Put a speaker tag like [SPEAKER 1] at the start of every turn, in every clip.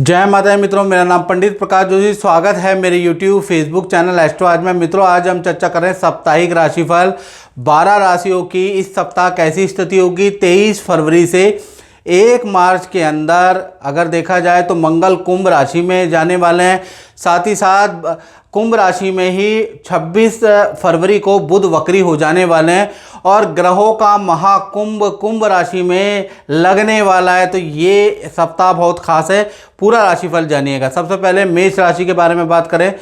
[SPEAKER 1] जय माता दी मित्रों, मेरा नाम पंडित प्रकाश जोशी। स्वागत है मेरे YouTube फेसबुक चैनल एस्ट्रो आज में। मित्रों, आज हम चर्चा करें साप्ताहिक राशिफल 12 राशियों की इस सप्ताह कैसी स्थिति होगी 23 फरवरी से 1 मार्च के अंदर। अगर देखा जाए तो मंगल कुंभ राशि में जाने वाले हैं, साथ ही साथ कुंभ राशि में ही 26 फरवरी को बुध वक्री हो जाने वाले हैं और ग्रहों का महाकुंभ कुंभ राशि में लगने वाला है। तो ये सप्ताह बहुत खास है, पूरा राशिफल जानिएगा। सबसे पहले मेष राशि के बारे में बात करें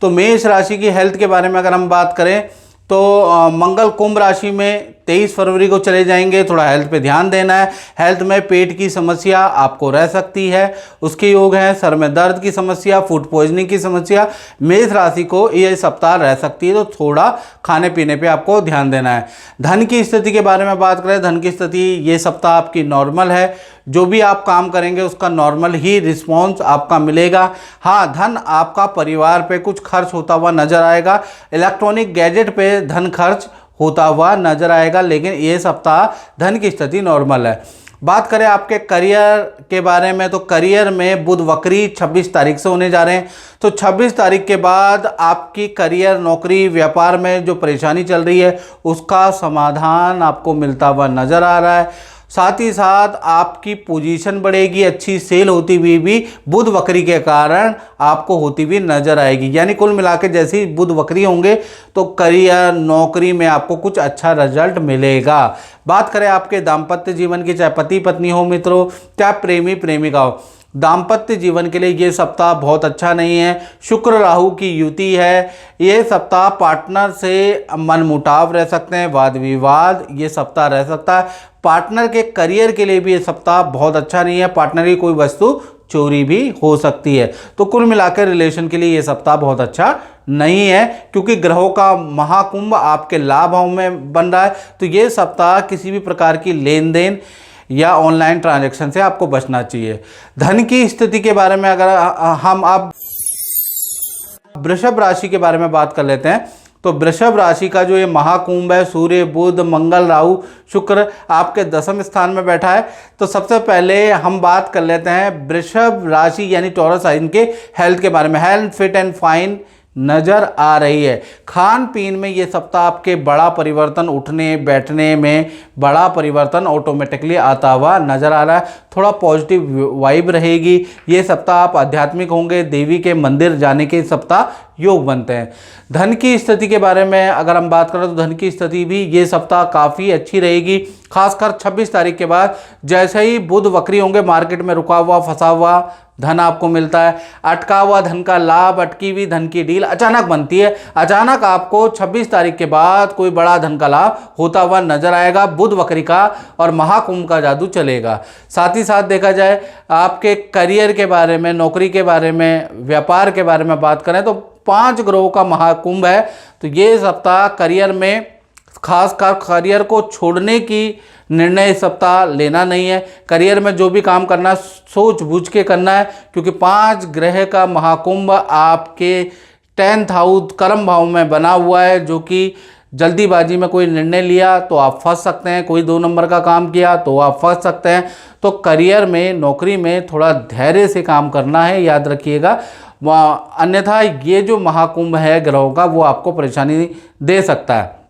[SPEAKER 1] तो मेष राशि की हेल्थ के बारे में अगर हम बात करें तो मंगल कुंभ राशि में 23 फरवरी को चले जाएंगे। थोड़ा हेल्थ पे ध्यान देना है। हेल्थ में पेट की समस्या आपको रह सकती है, उसके योग हैं। सर में दर्द की समस्या, फूड पॉइजनिंग की समस्या मेष राशि को ये सप्ताह रह सकती है, तो थोड़ा खाने पीने पे आपको ध्यान देना है। धन की स्थिति के बारे में बात करें, धन की स्थिति ये सप्ताह आपकी नॉर्मल है। जो भी आप काम करेंगे उसका नॉर्मल ही रिस्पॉन्स आपका मिलेगा। हाँ, धन आपका परिवार पे कुछ खर्च होता हुआ नजर आएगा, इलेक्ट्रॉनिक गैजेट पे धन खर्च होता हुआ नजर आएगा, लेकिन ये सप्ताह धन की स्थिति नॉर्मल है। बात करें आपके करियर के बारे में तो करियर में बुध वक्री 26 तारीख से होने जा रहे हैं। तो 26 तारीख के बाद आपकी करियर, नौकरी, व्यापार में जो परेशानी चल रही है उसका समाधान आपको मिलता हुआ नजर आ रहा है। साथ ही साथ आपकी पोजीशन बढ़ेगी, अच्छी सेल होती हुई भी बुध वक्री के कारण आपको होती हुई नजर आएगी। यानी कुल मिला के जैसे ही बुध वक्री होंगे तो करियर, नौकरी में आपको कुछ अच्छा रिजल्ट मिलेगा। बात करें आपके दाम्पत्य जीवन की, चाहे पति पत्नी हो मित्रों, चाहे प्रेमी प्रेमिका हो, दाम्पत्य जीवन के लिए ये सप्ताह बहुत अच्छा नहीं है। शुक्र राहु की युति है। ये सप्ताह पार्टनर से मनमुटाव रह सकते हैं, वाद विवाद ये सप्ताह रह सकता है। पार्टनर के करियर के लिए भी ये सप्ताह बहुत अच्छा नहीं है। पार्टनर की कोई वस्तु चोरी भी हो सकती है। तो कुल मिलाकर रिलेशन के लिए ये सप्ताह बहुत अच्छा नहीं है, क्योंकि ग्रहों का महाकुंभ आपके लाभ भाव में बन रहा है। तो ये सप्ताह किसी भी प्रकार की लेन देन या ऑनलाइन ट्रांजैक्शन से आपको बचना चाहिए। धन की स्थिति के बारे में अगर हम अब वृषभ राशि के बारे में बात कर लेते हैं तो वृषभ राशि का जो ये महाकुंभ है, सूर्य, बुध, मंगल, राहु, शुक्र आपके 10वें स्थान में बैठा है। तो सबसे पहले हम बात कर लेते हैं वृषभ राशि यानी टॉरस साइन के हेल्थ के बारे में। हेल्थ फिट एंड फाइन नजर आ रही है। खान पीन में ये सप्ताह आपके बड़ा परिवर्तन, उठने बैठने में बड़ा परिवर्तन ऑटोमेटिकली आता हुआ नजर आ रहा है। थोड़ा पॉजिटिव वाइब रहेगी। ये सप्ताह आप आध्यात्मिक होंगे, देवी के मंदिर जाने के सप्ताह योग बनते हैं। धन की स्थिति के बारे में अगर हम बात करें तो धन की स्थिति भी ये सप्ताह काफ़ी अच्छी रहेगी। खासकर 26 तारीख के बाद जैसे ही बुध वक्री होंगे, मार्केट में रुका हुआ फंसा हुआ धन आपको मिलता है। अटका हुआ धन का लाभ, अटकी हुई धन की डील अचानक बनती है। अचानक आपको 26 तारीख के बाद कोई बड़ा धन का लाभ होता हुआ नजर आएगा। बुध वक्री का और महाकुंभ का जादू चलेगा। साथ ही साथ देखा जाए आपके करियर के बारे में, नौकरी के बारे में, व्यापार के बारे में बात करें तो 5 ग्रहों का महाकुंभ है। तो ये सप्ताह करियर में, खासकर करियर को छोड़ने की निर्णय इस सप्ताह लेना नहीं है। करियर में जो भी काम करना है सोच बूझ के करना है, क्योंकि 5 ग्रह का महाकुंभ आपके 10th हाउस कर्म भाव में बना हुआ है, जो कि जल्दीबाजी में कोई निर्णय लिया तो आप फंस सकते हैं, कोई 2 नंबर का काम किया तो आप फंस सकते हैं। तो करियर में, नौकरी में थोड़ा धैर्य से काम करना है, याद रखिएगा। अन्यथा ये जो महाकुंभ है ग्रहों का, वो आपको परेशानी दे सकता है।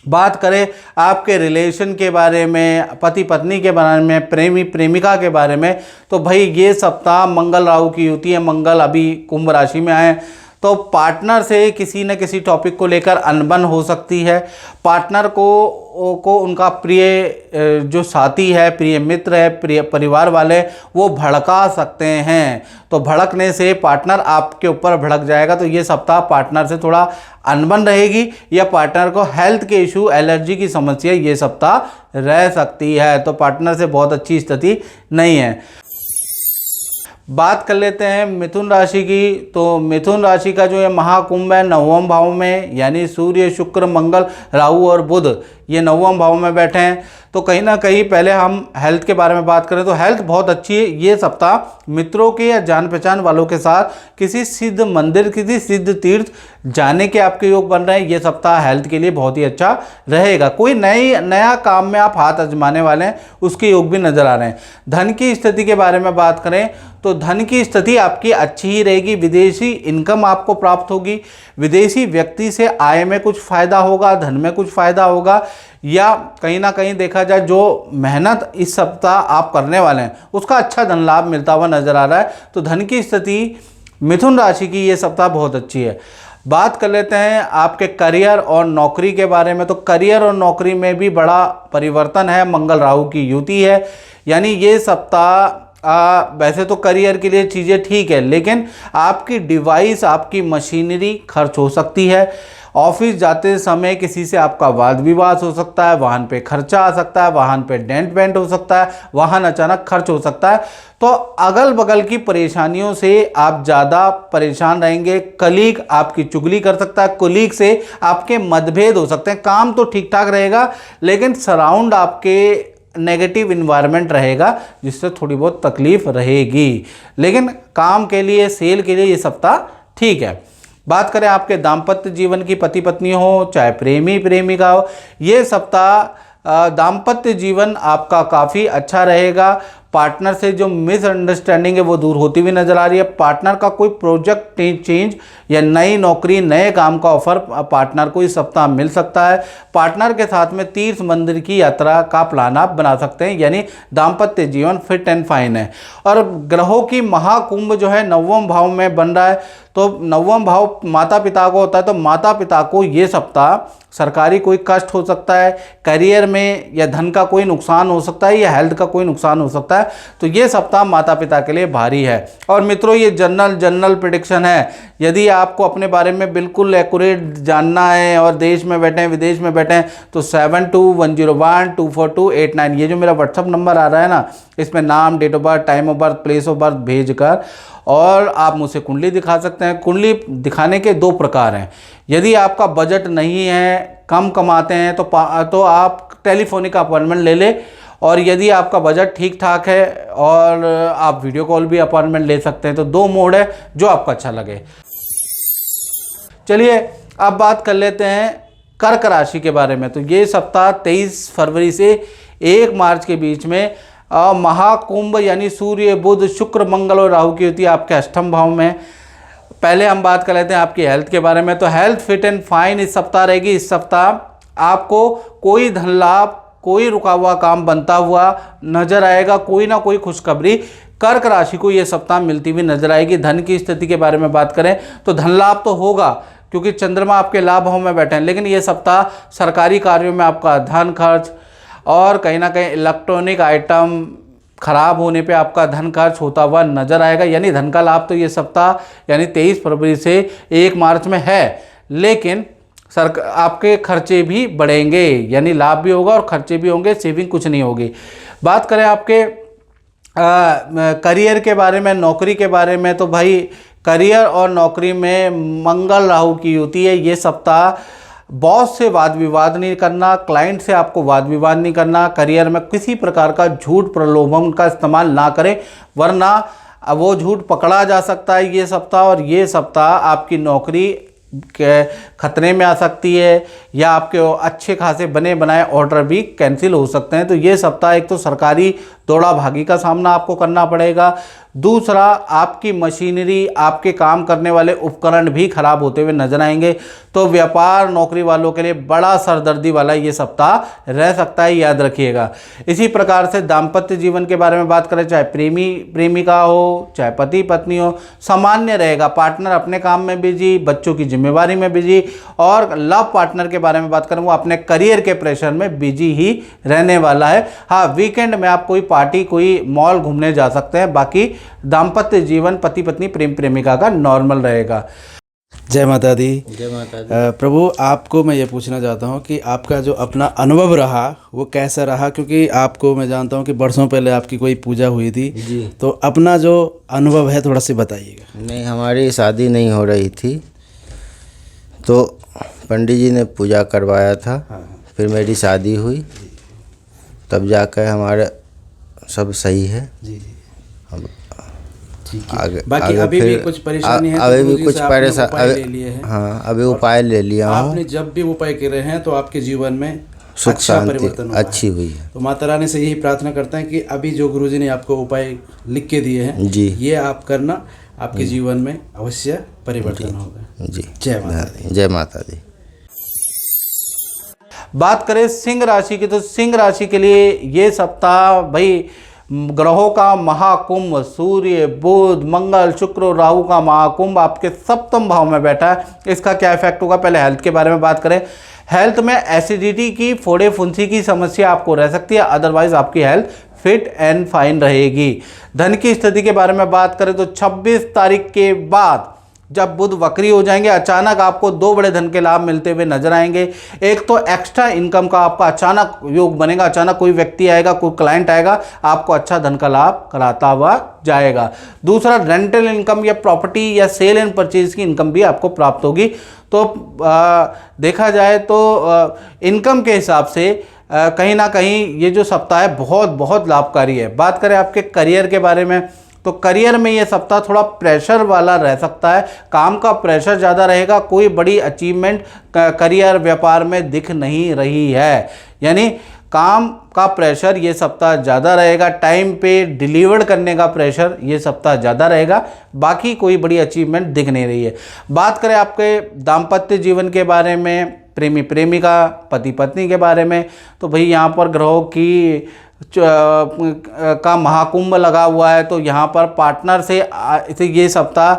[SPEAKER 1] बात करें आपके रिलेशन के बारे में, पति पत्नी के बारे में, प्रेमी प्रेमिका के बारे में, तो भाई ये सप्ताह मंगल राहु की युति है। मंगल अभी कुंभ राशि में आए, तो पार्टनर से किसी न किसी टॉपिक को लेकर अनबन हो सकती है। पार्टनर को उनका प्रिय जो साथी है, प्रिय मित्र है, प्रिय परिवार वाले, वो भड़का सकते हैं। तो भड़कने से पार्टनर आपके ऊपर भड़क जाएगा। तो ये सप्ताह पार्टनर से थोड़ा अनबन रहेगी, या पार्टनर को हेल्थ के इशू, एलर्जी की समस्या ये सप्ताह रह सकती है। तो पार्टनर से बहुत अच्छी स्थिति नहीं है। बात कर लेते हैं मिथुन राशि की। तो मिथुन राशि का जो ये महाकुंभ है 9वें भाव में, यानी सूर्य, शुक्र, मंगल, राहु और बुध ये 9वें भाव में बैठे हैं। तो कहीं ना कहीं पहले हम हेल्थ के बारे में बात करें तो हेल्थ बहुत अच्छी है। ये सप्ताह मित्रों के या जान पहचान वालों के साथ किसी सिद्ध मंदिर, किसी सिद्ध तीर्थ जाने के आपके योग बन रहे हैं। ये सप्ताह हेल्थ के लिए बहुत ही अच्छा रहेगा। कोई नया काम में आप हाथ आजमाने वाले हैं, उसके योग भी नजर आ रहे हैं। धन की स्थिति के बारे में बात करें तो धन की स्थिति आपकी अच्छी ही रहेगी। विदेशी इनकम आपको प्राप्त होगी, विदेशी व्यक्ति से आय में कुछ फायदा होगा, धन में कुछ फायदा होगा, या कहीं ना कहीं देखा जाए जो मेहनत इस सप्ताह आप करने वाले हैं उसका अच्छा धन लाभ मिलता हुआ नजर आ रहा है। तो धन की स्थिति मिथुन राशि की ये सप्ताह बहुत अच्छी है। बात कर लेते हैं आपके करियर और नौकरी के बारे में। तो करियर और नौकरी में भी बड़ा परिवर्तन है, मंगल राहु की युति है। यानी ये सप्ताह वैसे तो करियर के लिए चीज़ें ठीक है, लेकिन आपकी डिवाइस, आपकी मशीनरी खर्च हो सकती है। ऑफिस जाते समय किसी से आपका वाद विवाद हो सकता है, वाहन पे खर्चा आ सकता है, वाहन पे डेंट वेंट हो सकता है, वाहन अचानक खर्च हो सकता है। तो अगल बगल की परेशानियों से आप ज़्यादा परेशान रहेंगे। कलीग आपकी चुगली कर सकता है, कुलीग से आपके मतभेद हो सकते हैं। काम तो ठीक ठाक रहेगा, लेकिन सराउंड आपके नेगेटिव इन्वायरमेंट रहेगा, जिससे थोड़ी बहुत तकलीफ रहेगी। लेकिन काम के लिए, सेल के लिए ये सप्ताह ठीक है। बात करें आपके दाम्पत्य जीवन की, पति पत्नी हो चाहे प्रेमी प्रेमिका हो, ये सप्ताह दाम्पत्य जीवन आपका काफ़ी अच्छा रहेगा। पार्टनर से जो मिसअंडरस्टैंडिंग है वो दूर होती हुई नजर आ रही है। पार्टनर का कोई प्रोजेक्ट चेंज या नई नौकरी, नए काम का ऑफर पार्टनर को इस सप्ताह मिल सकता है। पार्टनर के साथ में तीर्थ मंदिर की यात्रा का प्लान आप बना सकते हैं। यानी दाम्पत्य जीवन फिट एंड फाइन है। और ग्रहों की महाकुंभ जो है 9वें भाव में बन रहा है, तो 9वां भाव माता पिता को होता है। तो माता पिता को ये सप्ताह सरकारी कोई कष्ट हो सकता है, करियर में या धन का कोई नुकसान हो सकता है, या हेल्थ का कोई नुकसान हो सकता है। तो ये सप्ताह माता पिता के लिए भारी है। और मित्रों, ये जनरल प्रेडिक्शन है। यदि आपको अपने बारे में बिल्कुल एक्यूरेट जानना है और देश में बैठे हैं, विदेश में बैठे हैं, तो 7210124289 ये जो मेरा व्हाट्सअप नंबर आ रहा है ना, इसमें नाम, date of birth, time of birth, place of birth भेजकर और आप मुझसे कुंडली दिखा सकते हैं। कुंडली दिखाने के 2 प्रकार हैं। यदि आपका बजट नहीं है, कम कमाते हैं, तो आप टेलीफोनिक अपॉइंटमेंट ले लें। और यदि आपका बजट ठीक ठाक है और आप वीडियो कॉल भी अपॉइंटमेंट ले सकते हैं। तो 2 मोड है, जो आपको अच्छा लगे। चलिए अब बात कर लेते हैं कर्क राशि के बारे में। तो ये सप्ताह 23 फरवरी से 1 मार्च के बीच में महाकुंभ यानी सूर्य, बुध, शुक्र, मंगल और राहु की युति आपके 8वें भाव में। पहले हम बात कर लेते हैं आपकी हेल्थ के बारे में। तो हेल्थ फिट एंड फाइन इस सप्ताह रहेगी। इस सप्ताह आपको कोई धन लाभ, कोई रुका हुआ काम बनता हुआ नजर आएगा। कोई ना कोई खुशखबरी कर्क राशि को ये सप्ताह मिलती हुई नजर आएगी। धन की स्थिति के बारे में बात करें तो धन लाभ तो होगा, क्योंकि चंद्रमा आपके लाभ भाव में बैठे हैं। लेकिन ये सप्ताह सरकारी कार्यों में आपका धन खर्च और कहीं ना कहीं इलेक्ट्रॉनिक आइटम खराब होने पे आपका धन खर्च होता हुआ नजर आएगा। यानी धन का लाभ तो ये सप्ताह यानी 23 फरवरी से 1 मार्च में है, लेकिन आपके खर्चे भी बढ़ेंगे। यानी लाभ भी होगा और खर्चे भी होंगे, सेविंग कुछ नहीं होगी। बात करें आपके करियर के बारे में, नौकरी के बारे में, तो भाई करियर और नौकरी में मंगल राहु की युति है। ये सप्ताह बॉस से वाद विवाद नहीं करना, क्लाइंट से आपको वाद विवाद नहीं करना। करियर में किसी प्रकार का झूठ प्रलोभन का इस्तेमाल ना करें, वरना वो झूठ पकड़ा जा सकता है ये सप्ताह। और ये सप्ताह आपकी नौकरी के खतरे में आ सकती है, या आपके अच्छे खासे बने बनाए ऑर्डर भी कैंसिल हो सकते हैं। तो ये सप्ताह एक तो सरकारी दौड़ा भागी का सामना आपको करना पड़ेगा, दूसरा आपकी मशीनरी, आपके काम करने वाले उपकरण भी खराब होते हुए नजर आएंगे। तो व्यापार नौकरी वालों के लिए बड़ा सरदर्दी वाला ये सप्ताह रह सकता है, याद रखिएगा। इसी प्रकार से दाम्पत्य जीवन के बारे में बात करें, चाहे प्रेमी प्रेमिका हो, चाहे पति पत्नी हो, सामान्य रहेगा। पार्टनर अपने काम में बिजी, बच्चों की जिम्मेवारी में बिजी, और लव पार्टनर के बारे में बात करें वो अपने करियर के प्रेशर में बिजी ही रहने वाला है। हाँ, वीकेंड में आप कोई पार्टी, कोई मॉल घूमने जा सकते हैं। बाकी दाम्पत्य जीवन पति पत्नी प्रेम प्रेमिका का नॉर्मल रहेगा।
[SPEAKER 2] जय माता दी।
[SPEAKER 3] जय माता दी।
[SPEAKER 2] प्रभु, आपको मैं ये पूछना चाहता हूँ कि आपका जो अपना अनुभव रहा वो कैसा रहा, क्योंकि आपको मैं जानता हूँ कि बरसों पहले आपकी कोई पूजा हुई थी
[SPEAKER 3] जी।
[SPEAKER 2] तो अपना जो अनुभव है थोड़ा सा बताइएगा।
[SPEAKER 3] नहीं, हमारी शादी नहीं हो रही थी, तो पंडित जी ने पूजा करवाया था। फिर मेरी शादी हुई, तब जाकर हमारा सब सही है।
[SPEAKER 2] जी जी
[SPEAKER 3] अब
[SPEAKER 2] ठीक है।
[SPEAKER 3] आगे
[SPEAKER 2] बाकी
[SPEAKER 3] आगे
[SPEAKER 2] अभी भी
[SPEAKER 3] फिर
[SPEAKER 2] कुछ परेशानी है तो
[SPEAKER 3] अभी भी
[SPEAKER 2] गुरुजी
[SPEAKER 3] कुछ
[SPEAKER 2] से आपने
[SPEAKER 3] परेशान
[SPEAKER 2] उपाय ले लिए हैं।
[SPEAKER 3] हाँ, अभी उपाय ले लिया हूँ।
[SPEAKER 2] आपने जब भी उपाय करे हैं तो आपके जीवन में
[SPEAKER 3] सुख
[SPEAKER 2] अच्छा
[SPEAKER 3] शांति
[SPEAKER 2] परिवर्तन हुआ
[SPEAKER 3] अच्छी
[SPEAKER 2] है।
[SPEAKER 3] हुई है।
[SPEAKER 2] तो माता रानी से यही प्रार्थना करते हैं कि अभी जो गुरुजी ने आपको उपाय लिख के दिए हैं
[SPEAKER 3] जी।
[SPEAKER 2] ये आप करना, आपके जीवन में अवश्य परिवर्तन होगा।
[SPEAKER 3] जी,
[SPEAKER 2] जय माता दी।
[SPEAKER 3] जय माता दी।
[SPEAKER 1] बात करें सिंह राशि की, तो सिंह राशि के लिए ये सप्ताह भाई ग्रहों का महाकुंभ, सूर्य बुध मंगल शुक्र और राहु का महाकुंभ आपके सप्तम भाव में बैठा है। इसका क्या इफेक्ट होगा, पहले हेल्थ के बारे में बात करें। हेल्थ में एसिडिटी की, फोड़े फुंसी की समस्या आपको रह सकती है, अदरवाइज आपकी हेल्थ फिट एंड फाइन रहेगी। धन की स्थिति के बारे में बात करें तो 26 तारीख के बाद जब बुध वक्री हो जाएंगे, अचानक आपको दो बड़े धन के लाभ मिलते हुए नजर आएंगे। एक तो एक्स्ट्रा इनकम का आपका अचानक योग बनेगा, अचानक कोई व्यक्ति आएगा, कोई क्लाइंट आएगा, आपको अच्छा धन का लाभ कराता हुआ जाएगा। दूसरा, रेंटल इनकम या प्रॉपर्टी या सेल एंड परचेज की इनकम भी आपको प्राप्त होगी। तो देखा जाए तो इनकम के हिसाब से कहीं ना कहीं ये जो सप्ताह है बहुत बहुत लाभकारी है। बात करें आपके करियर के बारे में, तो करियर में ये सप्ताह थोड़ा प्रेशर वाला रह सकता है, काम का प्रेशर ज़्यादा रहेगा, कोई बड़ी अचीवमेंट करियर व्यापार में दिख नहीं रही है। यानी काम का प्रेशर ये सप्ताह ज़्यादा रहेगा, टाइम पे डिलीवर करने का प्रेशर ये सप्ताह ज़्यादा रहेगा, बाकी कोई बड़ी अचीवमेंट दिख नहीं रही है। बात करें आपके दाम्पत्य जीवन के बारे में, प्रेमी प्रेमिका, पति पत्नी के बारे में, तो भाई यहाँ पर ग्रहों की का महाकुंभ लगा हुआ है, तो यहाँ पर पार्टनर से ये सप्ताह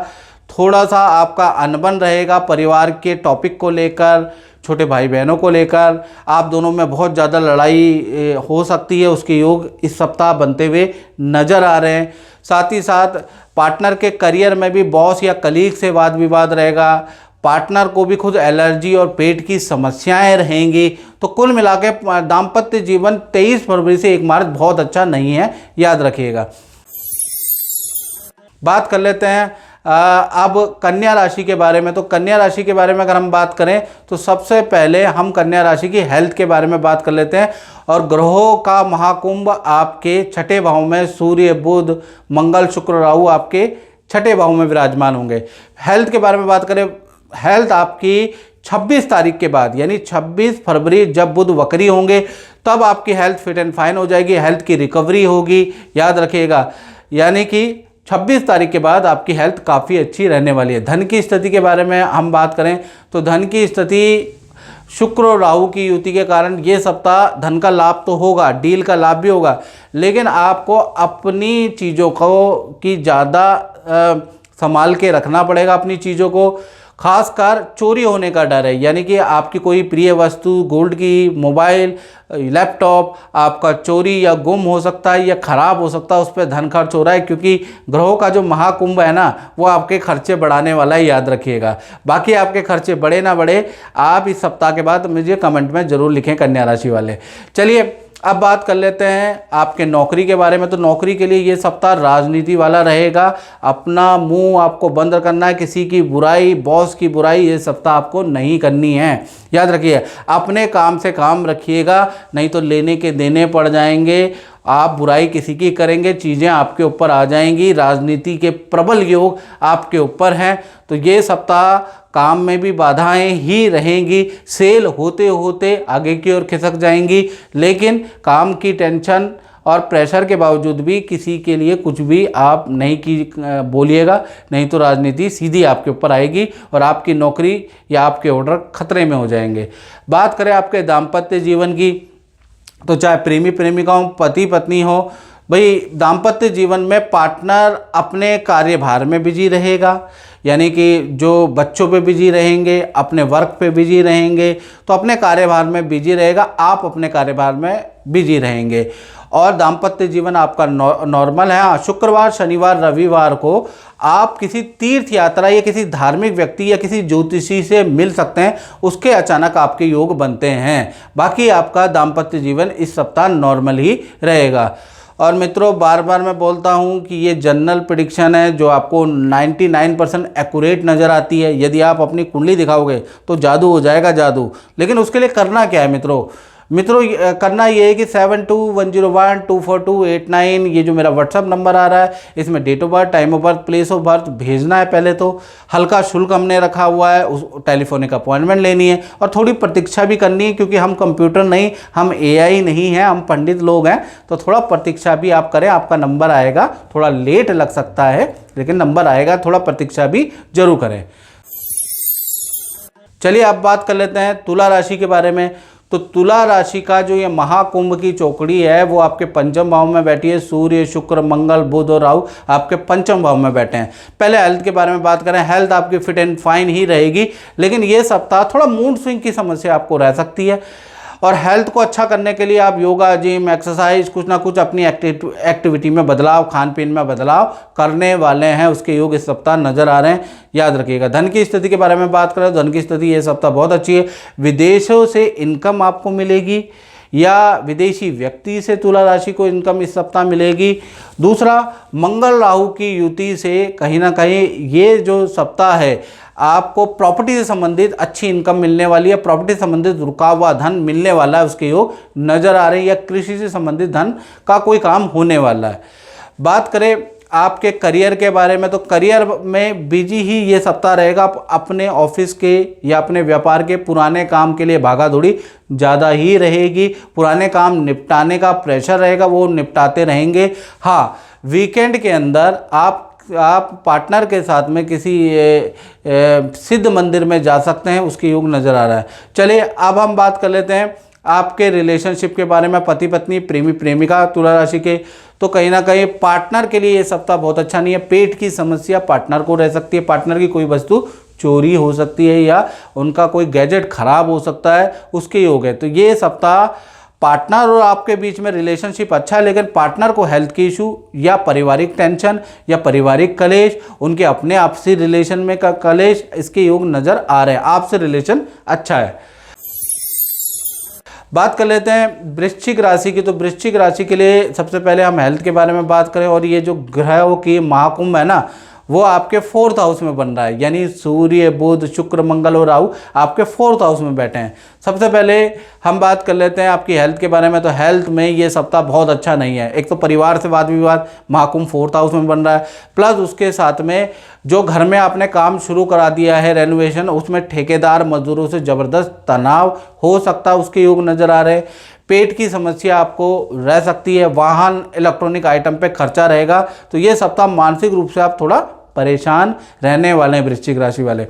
[SPEAKER 1] थोड़ा सा आपका अनबन रहेगा, परिवार के टॉपिक को लेकर, छोटे भाई बहनों को लेकर आप दोनों में बहुत ज़्यादा लड़ाई हो सकती है, उसके योग इस सप्ताह बनते हुए नज़र आ रहे हैं। साथ ही साथ पार्टनर के करियर में भी बॉस या कलीग से वाद विवाद रहेगा, पार्टनर को भी खुद एलर्जी और पेट की समस्याएं रहेंगी। तो कुल मिला के दाम्पत्य जीवन 23 फरवरी से 1 मार्च बहुत अच्छा नहीं है, याद रखिएगा। बात कर लेते हैं अब कन्या राशि के बारे में। तो कन्या राशि के बारे में अगर हम बात करें तो सबसे पहले हम कन्या राशि की हेल्थ के बारे में बात कर लेते हैं। और ग्रहों का महाकुंभ आपके छठे भाव में, सूर्य बुध मंगल शुक्र राहु आपके छठे भाव में विराजमान होंगे। हेल्थ के बारे में बात करें, हेल्थ आपकी 26 तारीख के बाद यानी 26 फरवरी जब बुध वक्री होंगे तब आपकी हेल्थ फिट एंड फाइन हो जाएगी, हेल्थ की रिकवरी होगी, याद रखिएगा। यानी कि 26 तारीख के बाद आपकी हेल्थ काफ़ी अच्छी रहने वाली है। धन की स्थिति के बारे में हम बात करें तो धन की स्थिति शुक्र और राहु की युति के कारण ये सप्ताह धन का लाभ तो होगा, डील का लाभ भी होगा, लेकिन आपको अपनी चीज़ों को की ज़्यादा संभाल के रखना पड़ेगा। अपनी चीज़ों को खासकर चोरी होने का डर है, यानी कि आपकी कोई प्रिय वस्तु, गोल्ड की, मोबाइल, लैपटॉप आपका चोरी या गुम हो सकता है या ख़राब हो सकता है, उस पर धन खर्च हो रहा है, क्योंकि ग्रहों का जो महाकुंभ है ना वो आपके खर्चे बढ़ाने वाला है, याद रखिएगा। बाकी आपके खर्चे बढ़े ना बढ़े, आप इस सप्ताह के बाद मुझे कमेंट में ज़रूर लिखें कन्या राशि वाले। चलिए अब बात कर लेते हैं आपके नौकरी के बारे में। तो नौकरी के लिए ये सप्ताह राजनीति वाला रहेगा, अपना मुंह आपको बंद करना है, किसी की बुराई, बॉस की बुराई ये सप्ताह आपको नहीं करनी है, याद रखिए। अपने काम से काम रखिएगा, नहीं तो लेने के देने पड़ जाएंगे, आप बुराई किसी की करेंगे, चीज़ें आपके ऊपर आ जाएंगी। राजनीति के प्रबल योग आपके ऊपर हैं, तो ये सप्ताह काम में भी बाधाएं ही रहेंगी, सेल होते होते आगे की ओर खिसक जाएंगी, लेकिन काम की टेंशन और प्रेशर के बावजूद भी किसी के लिए कुछ भी आप नहीं की बोलिएगा, नहीं तो राजनीति सीधी आपके ऊपर आएगी और आपकी नौकरी या आपके ऑर्डर खतरे में हो जाएंगे। बात करें आपके दाम्पत्य जीवन की, तो चाहे प्रेमी प्रेमिका हो, पति पत्नी हो, भाई दाम्पत्य जीवन में पार्टनर अपने कार्यभार में बिजी रहेगा, यानी कि जो बच्चों पे बिजी रहेंगे, अपने वर्क पे बिजी रहेंगे, तो अपने कार्यभार में बिजी रहेगा, आप अपने कार्यभार में बिजी रहेंगे। और दाम्पत्य जीवन आपका नॉर्मल है। हाँ, शुक्रवार शनिवार रविवार को आप किसी तीर्थ यात्रा या किसी धार्मिक व्यक्ति या किसी ज्योतिषी से मिल सकते हैं, उसके अचानक आपके योग बनते हैं। बाकी आपका दाम्पत्य जीवन इस सप्ताह नॉर्मल ही रहेगा। और मित्रों, बार बार मैं बोलता हूं कि ये जनरल प्रेडिक्शन है जो आपको 99% एक्यूरेट नज़र आती है। यदि आप अपनी कुंडली दिखाओगे तो जादू हो जाएगा जादू, लेकिन उसके लिए करना क्या है मित्रों, मित्रों करना ये है कि 7210124289 ये जो मेरा व्हाट्सअप नंबर आ रहा है, इसमें date of birth, time of birth, place of birth भेजना है। पहले तो हल्का शुल्क हमने रखा हुआ है, उस टेलीफोनिक अपॉइंटमेंट लेनी है और थोड़ी प्रतीक्षा भी करनी है, क्योंकि हम कंप्यूटर नहीं, हम AI नहीं हैं, हम पंडित लोग हैं, तो थोड़ा प्रतीक्षा भी आप करें। आपका नंबर आएगा, थोड़ा लेट लग सकता है लेकिन नंबर आएगा, थोड़ा प्रतीक्षा भी जरूर करें। चलिए अब बात कर लेते हैं तुला राशि के बारे में। तो तुला राशि का जो ये महाकुंभ की चौकड़ी है वो आपके पंचम भाव में बैठी है। सूर्य, शुक्र, मंगल, बुध और राहु आपके पंचम भाव में बैठे हैं। पहले हेल्थ के बारे में बात करें, हेल्थ आपकी फिट एंड फाइन ही रहेगी, लेकिन ये सप्ताह थोड़ा मूड स्विंग की समस्या आपको रह सकती है। और हेल्थ को अच्छा करने के लिए आप योगा, जिम, एक्सरसाइज, कुछ ना कुछ अपनी एक्टिविटी में बदलाव, खान पीन में बदलाव करने वाले हैं, उसके योग इस सप्ताह नजर आ रहे हैं, याद रखिएगा। धन की स्थिति के बारे में बात करें तो धन की स्थिति ये सप्ताह बहुत अच्छी है। विदेशों से इनकम आपको मिलेगी या विदेशी व्यक्ति से तुला राशि को इनकम इस सप्ताह मिलेगी। दूसरा, मंगल राहु की युति से कहीं ना कहीं ये जो सप्ताह है आपको प्रॉपर्टी से संबंधित अच्छी इनकम मिलने वाली है, प्रॉपर्टी से संबंधित रुका हुआ धन मिलने वाला है, उसके योग नजर आ रहे हैं, या कृषि से संबंधित धन का कोई काम होने वाला है। बात करें आपके करियर के बारे में तो करियर में बिजी ही ये सप्ताह रहेगा। आप अपने ऑफिस के या अपने व्यापार के पुराने काम के लिए भागा दौड़ी ज़्यादा ही रहेगी, पुराने काम निपटाने का प्रेशर रहेगा, वो निपटाते रहेंगे। हाँ, वीकेंड के अंदर आप पार्टनर के साथ में किसी सिद्ध मंदिर में जा सकते हैं, उसके योग नज़र आ रहा है। चलिए अब हम बात कर लेते हैं आपके रिलेशनशिप के बारे में, पति पत्नी, प्रेमी प्रेमिका तुला राशि के। तो कहीं ना कहीं पार्टनर के लिए ये सप्ताह बहुत अच्छा नहीं है। पेट की समस्या पार्टनर को रह सकती है, पार्टनर की कोई वस्तु चोरी हो सकती है या उनका कोई गैजेट खराब हो सकता है, उसके योग है। तो ये सप्ताह पार्टनर और आपके बीच में रिलेशनशिप अच्छा है, लेकिन पार्टनर को हेल्थ की इशू या पारिवारिक टेंशन या पारिवारिक कलेश, उनके अपने आपसी रिलेशन में का कलेश, इसके योग नज़र आ रहे हैं। आपसे रिलेशन अच्छा है। बात कर लेते हैं वृश्चिक राशि की। तो वृश्चिक राशि के लिए सबसे पहले हम हेल्थ के बारे में बात करें, और ये जो ग्रहों की महाकुंभ है ना, वो आपके 4th हाउस में बन रहा है, यानी सूर्य, बुध, शुक्र, मंगल और राहु आपके 4th हाउस में बैठे हैं। सबसे पहले हम बात कर लेते हैं आपकी हेल्थ के बारे में। तो हेल्थ में ये सप्ताह बहुत अच्छा नहीं है। एक तो परिवार से वाद विवाद, महाकुंभ 4th हाउस में बन रहा है, प्लस उसके साथ में जो घर में आपने काम शुरू करा दिया है रेनोवेशन, उसमें ठेकेदार मजदूरों से ज़बरदस्त तनाव हो सकता है, उसके योग नज़र आ रहे हैं। पेट की समस्या आपको रह सकती है, वाहन, इलेक्ट्रॉनिक आइटम पे खर्चा रहेगा। तो ये सप्ताह मानसिक रूप से आप थोड़ा परेशान रहने वाले हैं वृश्चिक राशि वाले।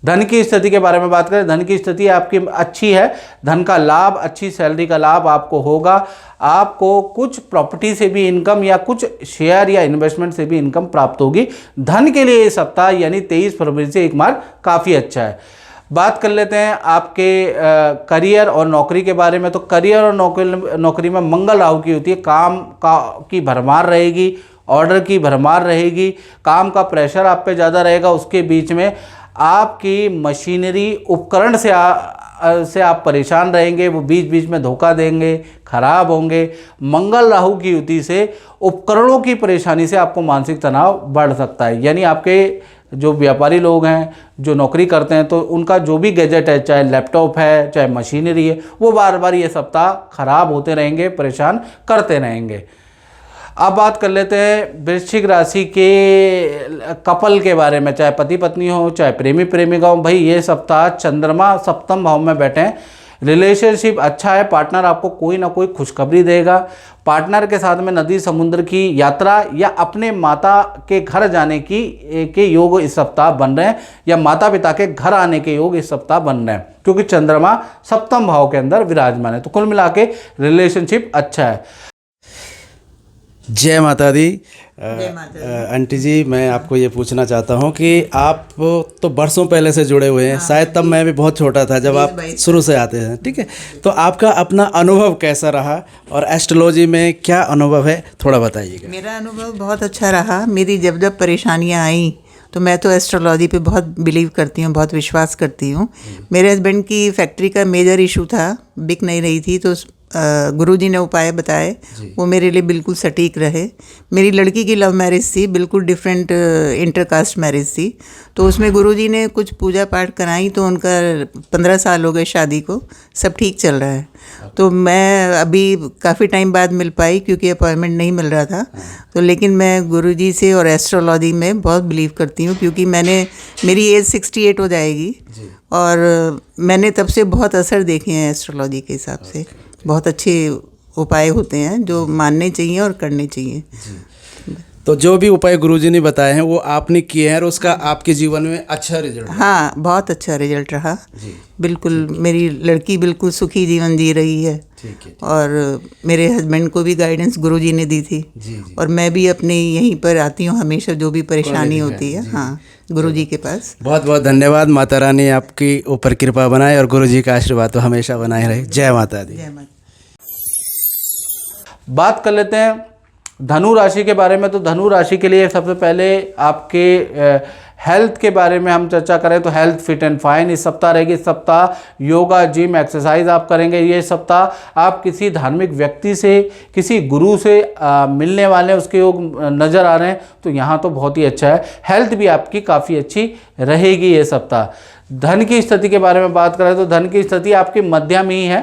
[SPEAKER 1] धन की स्थिति के बारे में बात करें, धन की स्थिति आपकी अच्छी है, धन का लाभ, अच्छी सैलरी का लाभ आपको होगा। आपको कुछ प्रॉपर्टी से भी इनकम या कुछ शेयर या इन्वेस्टमेंट से भी इनकम प्राप्त होगी। धन के लिए ये सप्ताह यानी 23 फरवरी से एक मार्च काफ़ी अच्छा है। बात कर लेते हैं आपके करियर और नौकरी के बारे में। तो करियर और नौकरी में मंगल राहु की होती है, काम की भरमार रहेगी, ऑर्डर की भरमार रहेगी, काम का प्रेशर आप पे ज़्यादा रहेगा। उसके बीच में आपकी मशीनरी, उपकरण से आप परेशान रहेंगे, वो बीच बीच में धोखा देंगे, खराब होंगे। मंगल राहु की युति से उपकरणों की परेशानी से आपको मानसिक तनाव बढ़ सकता है, यानी आपके जो व्यापारी लोग हैं, जो नौकरी करते हैं, तो उनका जो भी गैजेट है, चाहे लैपटॉप है, चाहे मशीनरी है, वो बार बार ये सप्ताह खराब होते रहेंगे, परेशान करते रहेंगे। अब बात कर लेते हैं वृश्चिक राशि के कपल के बारे में, चाहे पति पत्नी हो, चाहे प्रेमी प्रेमिका हो। भाई ये सप्ताह चंद्रमा 7th भाव में बैठे हैं, रिलेशनशिप अच्छा है, पार्टनर आपको कोई ना कोई खुशखबरी देगा। पार्टनर के साथ में नदी समुद्र की यात्रा या अपने माता के घर जाने के योग इस सप्ताह बन रहे हैं, या माता पिता के घर आने के योग इस सप्ताह बन रहे हैं, क्योंकि चंद्रमा 7th भाव के अंदर विराजमान है। तो कुल मिला के रिलेशनशिप अच्छा है।
[SPEAKER 2] जय माता दी। आंटी जी, मैं आपको ये पूछना चाहता हूँ कि आप तो बरसों पहले से जुड़े हुए हैं, शायद तब मैं भी बहुत छोटा था जब आप शुरू से आते हैं, ठीक है? तो आपका अपना अनुभव कैसा रहा और एस्ट्रोलॉजी में क्या अनुभव है, थोड़ा बताइएगा।
[SPEAKER 4] मेरा अनुभव बहुत अच्छा रहा। मेरी जब जब परेशानियाँ आई तो मैं तो एस्ट्रोलॉजी पे बहुत बिलीव करती हूँ, बहुत विश्वास करती हूँ। मेरे हस्बैंड की फैक्ट्री का मेजर इशू था, बिक नहीं रही थी, तो गुरुजी ने उपाय बताए वो मेरे लिए बिल्कुल सटीक रहे। मेरी लड़की की लव मैरिज थी, बिल्कुल डिफरेंट इंटरकास्ट मैरिज थी, तो उसमें गुरुजी ने कुछ पूजा पाठ कराई तो उनका 15 साल हो गए शादी को, सब ठीक चल रहा है। तो मैं अभी काफ़ी टाइम बाद मिल पाई क्योंकि अपॉइंटमेंट नहीं मिल रहा था, तो लेकिन मैं गुरुजी से और एस्ट्रोलॉजी में बहुत बिलीव करती हूँ क्योंकि मेरी एज 68 हो जाएगी और मैंने तब से बहुत असर देखे हैं एस्ट्रोलॉजी के हिसाब से। बहुत अच्छे उपाय होते हैं जो मानने चाहिए और करने चाहिए।
[SPEAKER 2] तो जो भी उपाय गुरुजी ने बताए हैं वो आपने किए हैं और उसका आपके जीवन में अच्छा रिजल्ट?
[SPEAKER 4] हाँ, बहुत अच्छा रिजल्ट रहा। बिल्कुल मेरी लड़की बिल्कुल सुखी जीवन जी रही है।
[SPEAKER 2] ठीक है।
[SPEAKER 4] और मेरे हस्बैंड को भी गाइडेंस गुरुजी ने दी थी। और मैं भी अपने यहीं पर आती हूँ हमेशा, जो भी परेशानी होती है हाँ गुरुजी के पास।
[SPEAKER 2] बहुत बहुत धन्यवाद। माता रानी आपकी ऊपर कृपा बनाए और गुरुजी का आशीर्वाद तो हमेशा बनाए रहे। जय माता दी।
[SPEAKER 4] जय माता।
[SPEAKER 1] बात कर लेते हैं धनु राशि के बारे में। तो धनु राशि के लिए सबसे पहले आपके हेल्थ के बारे में हम चर्चा करें तो हेल्थ फिट एंड फाइन इस सप्ताह रहेगी। इस सप्ताह योगा, जिम, एक्सरसाइज आप करेंगे। ये सप्ताह आप किसी धार्मिक व्यक्ति से, किसी गुरु से मिलने वाले हैं, उसके योग नज़र आ रहे हैं, तो यहाँ तो बहुत ही अच्छा है। हेल्थ भी आपकी काफ़ी अच्छी रहेगी ये सप्ताह। धन की स्थिति के बारे में बात करें तो धन की स्थिति आपकी मध्यम ही है,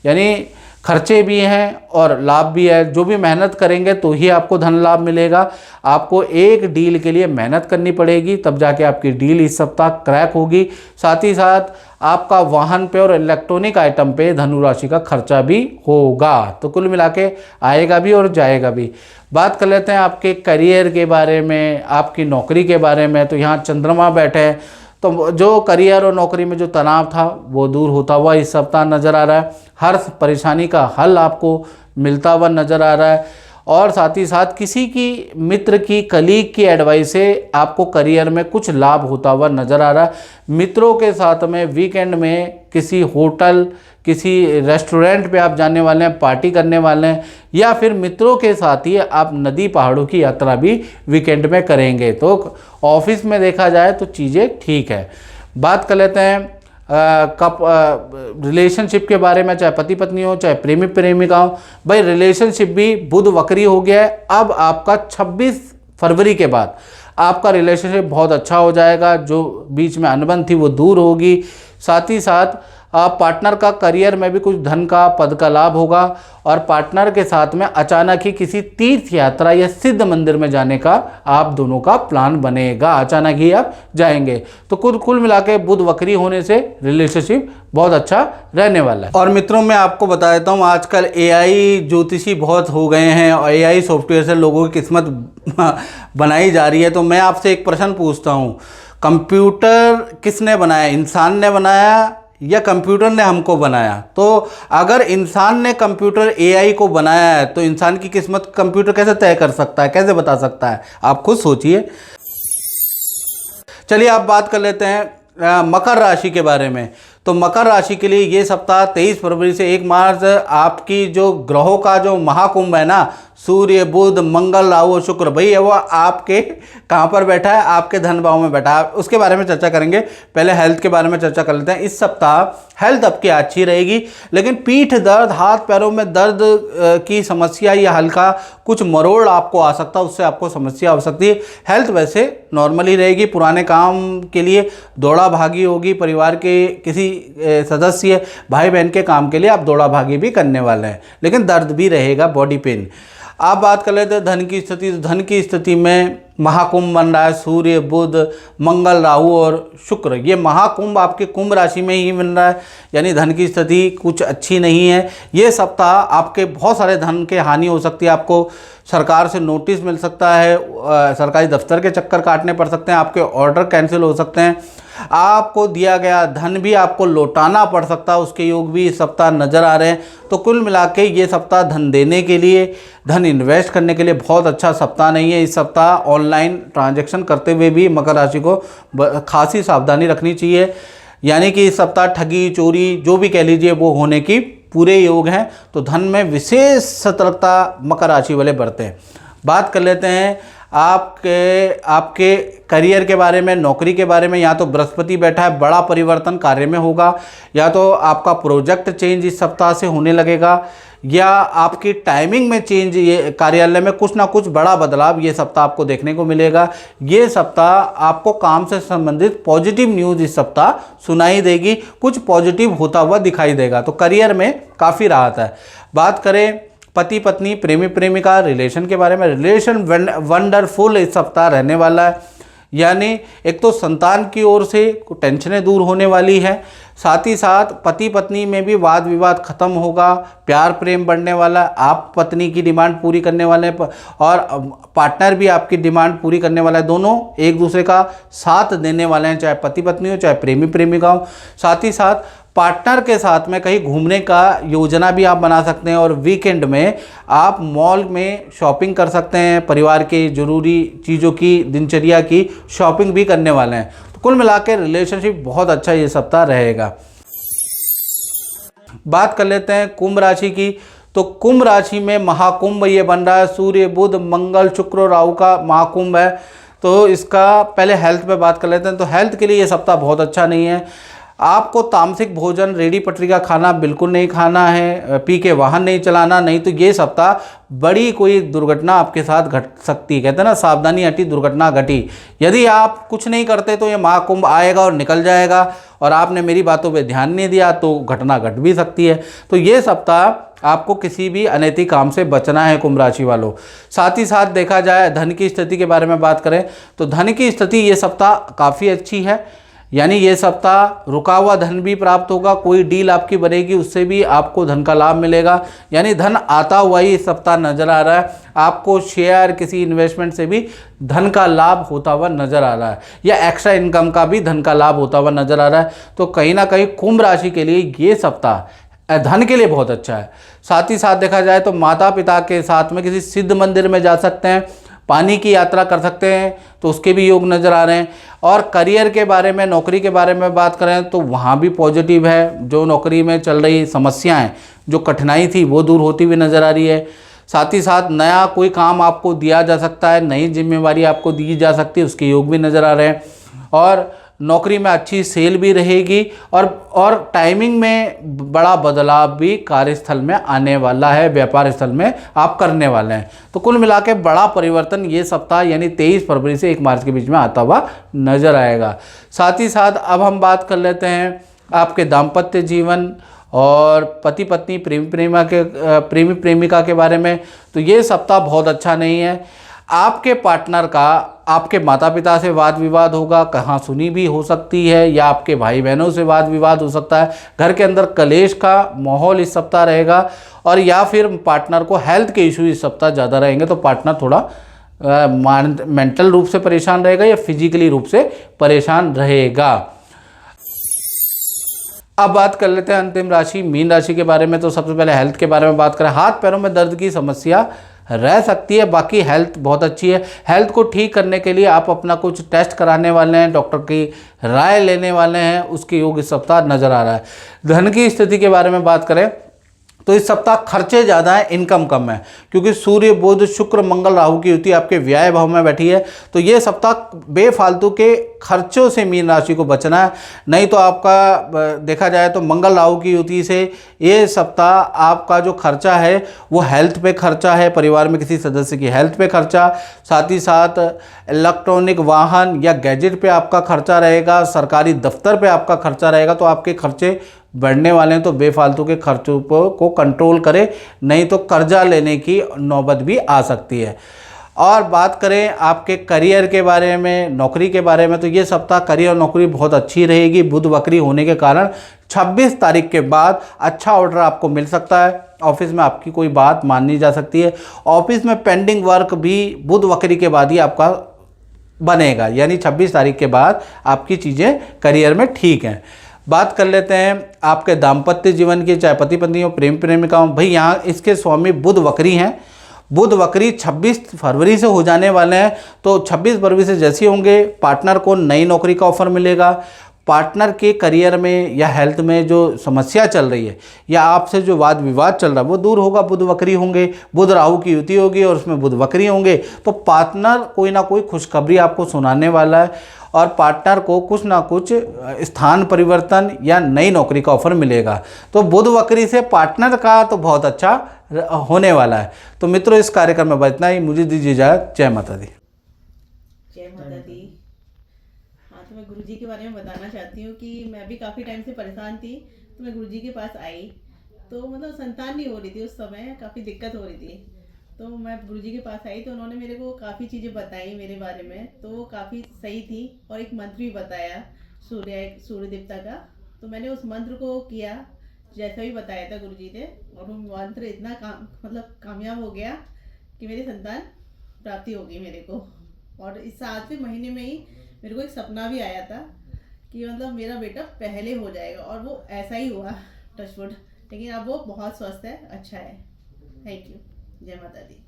[SPEAKER 1] यानी खर्चे भी हैं और लाभ भी है। जो भी मेहनत करेंगे तो ही आपको धन लाभ मिलेगा। आपको एक डील के लिए मेहनत करनी पड़ेगी, तब जाके आपकी डील इस सप्ताह क्रैक होगी। साथ ही साथ आपका वाहन पे और इलेक्ट्रॉनिक आइटम पे धनु राशि का खर्चा भी होगा। तो कुल मिला के आएगा भी और जाएगा भी। बात कर लेते हैं आपके करियर के बारे में, आपकी नौकरी के बारे में। तो यहाँ चंद्रमा बैठे हैं, तो जो करियर और नौकरी में जो तनाव था वो दूर होता हुआ इस सप्ताह नज़र आ रहा है। हर परेशानी का हल आपको मिलता हुआ नज़र आ रहा है। और साथ ही साथ किसी की मित्र की, कलीग की एडवाइस से आपको करियर में कुछ लाभ होता हुआ नज़र आ रहा है। मित्रों के साथ में वीकेंड में किसी होटल, किसी रेस्टोरेंट पे आप जाने वाले हैं, पार्टी करने वाले हैं, या फिर मित्रों के साथ ही आप नदी पहाड़ों की यात्रा भी वीकेंड में करेंगे। तो ऑफिस में देखा जाए तो चीज़ें ठीक है। बात कर लेते हैं रिलेशनशिप के बारे में, चाहे पति पत्नी हो, चाहे प्रेमी प्रेमिका हो। भाई रिलेशनशिप भी बुध वक्री हो गया है। अब आपका 26 फरवरी के बाद आपका रिलेशनशिप बहुत अच्छा हो जाएगा। जो बीच में अनबन थी वो दूर होगी। साथ ही साथ पार्टनर का करियर में भी कुछ धन का, पद का लाभ होगा। और पार्टनर के साथ में अचानक ही किसी तीर्थ यात्रा या सिद्ध मंदिर में जाने का आप दोनों का प्लान बनेगा। अचानक ही आप जाएंगे। तो कुल मिला के बुध वक्री होने से रिलेशनशिप बहुत अच्छा रहने वाला है। और मित्रों, मैं आपको बता देता हूँ, आजकल AI ज्योतिषी बहुत हो गए हैं और AI सॉफ्टवेयर से लोगों की किस्मत बनाई जा रही है। तो मैं आपसे एक प्रश्न पूछता हूँ, कंप्यूटर किसने बनाया? इंसान ने बनाया या कंप्यूटर ने हमको बनाया? तो अगर इंसान ने कंप्यूटर AI को बनाया है तो इंसान की किस्मत कंप्यूटर कैसे तय कर सकता है, कैसे बता सकता है? आप खुद सोचिए। चलिए आप बात कर लेते हैं मकर राशि के बारे में। तो मकर राशि के लिए ये सप्ताह 23 फरवरी से 1 मार्च आपकी जो ग्रहों का जो महाकुंभ है ना, सूर्य, बुध, मंगल, राहु और शुक्र, भाई वो आपके कहाँ पर बैठा है? आपके धन भाव में बैठा है। उसके बारे में चर्चा करेंगे। पहले हेल्थ के बारे में चर्चा कर लेते हैं। इस सप्ताह हेल्थ आपकी अच्छी रहेगी, लेकिन पीठ दर्द, हाथ पैरों में दर्द की समस्या या हल्का कुछ मरोड़ आपको आ सकता है, उससे आपको समस्या हो सकती है। हेल्थ वैसे नॉर्मल ही रहेगी। पुराने काम के लिए दौड़ा भागी होगी। परिवार के किसी सदस्य, भाई बहन के काम के लिए आप दौड़ा भागी भी करने वाले हैं, लेकिन दर्द भी रहेगा, बॉडी पेन। आप बात कर लेते हैं धन की स्थिति। तो धन की स्थिति में महाकुंभ बन रहा है। सूर्य, बुध, मंगल, राहु और शुक्र, ये महाकुंभ आपके कुंभ राशि में ही बन रहा है, यानी धन की स्थिति कुछ अच्छी नहीं है। ये सप्ताह आपके बहुत सारे धन के हानि हो सकती है। आपको सरकार से नोटिस मिल सकता है, सरकारी दफ्तर के चक्कर काटने पड़ सकते हैं, आपके ऑर्डर कैंसिल हो सकते हैं, आपको दिया गया धन भी आपको लौटाना पड़ सकता है, उसके योग भी इस सप्ताह नज़र आ रहे हैं। तो कुल मिला के ये सप्ताह धन देने के लिए, धन इन्वेस्ट करने के लिए बहुत अच्छा सप्ताह नहीं है। इस सप्ताह ऑनलाइन ट्रांजैक्शन करते हुए भी मकर राशि को खासी सावधानी रखनी चाहिए, यानी कि इस सप्ताह ठगी, चोरी जो भी कह लीजिए वो होने की पूरे योग हैं। तो धन में विशेष सतर्कता मकर राशि वाले बरतें। बात कर लेते हैं आपके करियर के बारे में, नौकरी के बारे में, या तो बृहस्पति बैठा है, बड़ा परिवर्तन कार्य में होगा, या तो आपका प्रोजेक्ट चेंज इस सप्ताह से होने लगेगा, या आपकी टाइमिंग में चेंज, ये कार्यालय में कुछ ना कुछ बड़ा बदलाव ये सप्ताह आपको देखने को मिलेगा। ये सप्ताह आपको काम से संबंधित पॉजिटिव न्यूज़ इस सप्ताह सुनाई देगी, कुछ पॉजिटिव होता हुआ दिखाई देगा। तो करियर में काफ़ी राहत है। बात करें पति पत्नी, प्रेमी प्रेमिका, रिलेशन के बारे में, रिलेशन वंडरफुल इस सप्ताह रहने वाला है। यानी एक तो संतान की ओर से टेंशनें दूर होने वाली है, साथ ही साथ पति पत्नी में भी वाद विवाद खत्म होगा, प्यार प्रेम बढ़ने वाला है, आप पत्नी की डिमांड पूरी करने वाले हैं और पार्टनर भी आपकी डिमांड पूरी करने वाला है। दोनों एक दूसरे का साथ देने वाले हैं, चाहे पति पत्नी हो चाहे प्रेमी प्रेमिका हो। साथ ही साथ पार्टनर के साथ में कहीं घूमने का योजना भी आप बना सकते हैं और वीकेंड में आप मॉल में शॉपिंग कर सकते हैं, परिवार के ज़रूरी चीज़ों की, दिनचर्या की शॉपिंग भी करने वाले हैं। तो कुल मिला के रिलेशनशिप बहुत अच्छा ये सप्ताह रहेगा। बात कर लेते हैं कुंभ राशि की। तो कुंभ राशि में महाकुंभ ये बन रहा है, सूर्य बुध मंगल शुक्र और राहु का महाकुंभ है। तो इसका पहले हेल्थ पे बात कर लेते हैं। तो हेल्थ के लिए ये सप्ताह बहुत अच्छा नहीं है। आपको तामसिक भोजन, रेडी पटरी का खाना बिल्कुल नहीं खाना है, पी के वाहन नहीं चलाना, नहीं तो ये सप्ताह बड़ी कोई दुर्घटना आपके साथ घट सकती है। कहते हैं ना, सावधानी हटी दुर्घटना घटी। यदि आप कुछ नहीं करते तो ये महाकुंभ आएगा और निकल जाएगा, और आपने मेरी बातों पे ध्यान नहीं दिया तो घटना घट भी सकती है। तो ये सप्ताह आपको किसी भी अनैतिक काम से बचना है कुंभ राशि वालों। साथ ही साथ देखा जाए धन की स्थिति के बारे में बात करें तो धन की स्थिति ये सप्ताह काफ़ी अच्छी है। यानी ये सप्ताह रुका हुआ धन भी प्राप्त होगा, कोई डील आपकी बनेगी उससे भी आपको धन का लाभ मिलेगा। यानी धन आता हुआ ही इस सप्ताह नज़र आ रहा है। आपको शेयर, किसी इन्वेस्टमेंट से भी धन का लाभ होता हुआ नज़र आ रहा है, या एक्स्ट्रा इनकम का भी धन का लाभ होता हुआ नज़र आ रहा है। तो कहीं ना कहीं कुंभ राशि के लिए ये सप्ताह धन के लिए बहुत अच्छा है। साथ ही साथ देखा जाए तो माता पिता के साथ में किसी सिद्ध मंदिर में जा सकते हैं, पानी की यात्रा कर सकते हैं, तो उसके भी योग नज़र आ रहे हैं। और करियर के बारे में, नौकरी के बारे में बात करें तो वहाँ भी पॉजिटिव है। जो नौकरी में चल रही समस्याएं, जो कठिनाई थी वो दूर होती हुई नज़र आ रही है। साथ ही साथ नया कोई काम आपको दिया जा सकता है, नई जिम्मेवारी आपको दी जा सकती है, उसके योग भी नज़र आ रहे हैं। और नौकरी में अच्छी सेल भी रहेगी और टाइमिंग में बड़ा बदलाव भी कार्यस्थल में आने वाला है, व्यापार स्थल में आप करने वाले हैं। तो कुल मिला के बड़ा परिवर्तन ये सप्ताह यानी 23 फरवरी से 1 मार्च के बीच में आता हुआ नज़र आएगा। साथ ही साथ अब हम बात कर लेते हैं आपके दाम्पत्य जीवन और पति पत्नी, प्रेमी प्रेमिका के बारे में। तो ये सप्ताह बहुत अच्छा नहीं है। आपके पार्टनर का आपके माता पिता से वाद विवाद होगा, कहाँ सुनी भी हो सकती है, या आपके भाई बहनों से वाद विवाद हो सकता है। घर के अंदर कलेश का माहौल इस सप्ताह रहेगा, और या फिर पार्टनर को हेल्थ के इशू इस सप्ताह ज़्यादा रहेंगे। तो पार्टनर थोड़ा मेंटल रूप से परेशान रहेगा या फिजिकली रूप से परेशान रहेगा। अब बात कर लेते हैं अंतिम राशि मीन राशि के बारे में। तो सबसे पहले हेल्थ के बारे में बात करें। हाथ पैरों में दर्द की समस्या रह सकती है, बाकी हेल्थ बहुत अच्छी है। हेल्थ को ठीक करने के लिए आप अपना कुछ टेस्ट कराने वाले हैं, डॉक्टर की राय लेने वाले हैं, उसके योग इस सप्ताह नज़र आ रहा है। धन की स्थिति के बारे में बात करें तो इस सप्ताह खर्चे ज़्यादा हैं, इनकम कम है, क्योंकि सूर्य बुध शुक्र मंगल राहु की युति आपके व्यय भाव में बैठी है। तो ये सप्ताह बेफालतू के खर्चों से मीन राशि को बचना है। नहीं तो आपका देखा जाए तो मंगल राहु की युति से ये सप्ताह आपका जो खर्चा है वो हेल्थ पे खर्चा है, परिवार में किसी सदस्य की हेल्थ पे खर्चा, साथ ही साथ इलेक्ट्रॉनिक वाहन या गैजेट पे आपका खर्चा रहेगा, सरकारी दफ्तर पे आपका खर्चा रहेगा। तो आपके खर्चे बढ़ने वाले हैं। तो बेफालतू के खर्चों को कंट्रोल करें, नहीं तो कर्जा लेने की नौबत भी आ सकती है। और बात करें आपके करियर के बारे में, नौकरी के बारे में, तो ये सप्ताह करियर और नौकरी बहुत अच्छी रहेगी। बुध वक्री होने के कारण 26 तारीख के बाद अच्छा ऑर्डर आपको मिल सकता है। ऑफिस में आपकी कोई बात माननी जा सकती है। ऑफिस में पेंडिंग वर्क भी बुध वक्री के बाद ही आपका बनेगा, यानी 26 तारीख के बाद आपकी चीज़ें करियर में ठीक हैं। बात कर लेते हैं आपके दाम्पत्य जीवन की, चाहे पति पत्नी हो, प्रेम प्रेमिका हो। भाई यहाँ इसके स्वामी बुध वक्री हैं। बुध वक्री 26 फरवरी से हो जाने वाले हैं। तो 26 फरवरी से जैसे होंगे पार्टनर को नई नौकरी का ऑफर मिलेगा, पार्टनर के करियर में या हेल्थ में जो समस्या चल रही है या आपसे जो वाद विवाद चल रहा है वो दूर होगा। बुध वक्री होंगे, बुध राहु की युति होगी और उसमें बुध वक्री होंगे तो पार्टनर कोई ना कोई खुशखबरी आपको सुनाने वाला है और पार्टनर को कुछ ना कुछ स्थान परिवर्तन या नई नौकरी का ऑफर मिलेगा। तो बुध वक्री से पार्टनर का तो बहुत अच्छा होने वाला है। तो मित्रों, इस कार्यक्रम में बस इतना ही। मुझे दीजिए इजाज़त। जय माता दी।
[SPEAKER 5] जय माता दी। हाँ, तो मैं गुरुजी के बारे में बताना चाहती हूँ कि मैं भी काफ़ी टाइम से परेशान थी, तो मैं गुरुजी के पास आई तो मतलब संतान नहीं हो रही थी, उस समय काफ़ी दिक्कत हो रही थी। तो मैं गुरुजी के पास आई तो उन्होंने मेरे को काफ़ी चीज़ें बताई मेरे बारे में, तो वो काफ़ी सही थी। और एक मंत्र भी बताया सूर्य देवता का, तो मैंने उस मंत्र को किया जैसा भी बताया था गुरुजी ने, और वो मंत्र इतना कामयाब हो गया कि मेरी संतान प्राप्ति हो गई मेरे को। और इस 7वें महीने में ही मेरे को एक सपना भी आया था कि मतलब मेरा बेटा पहले हो जाएगा, और वो ऐसा ही हुआ, टचवुड। लेकिन अब वो बहुत स्वस्थ है, अच्छा है। Thank you. जय माता दी।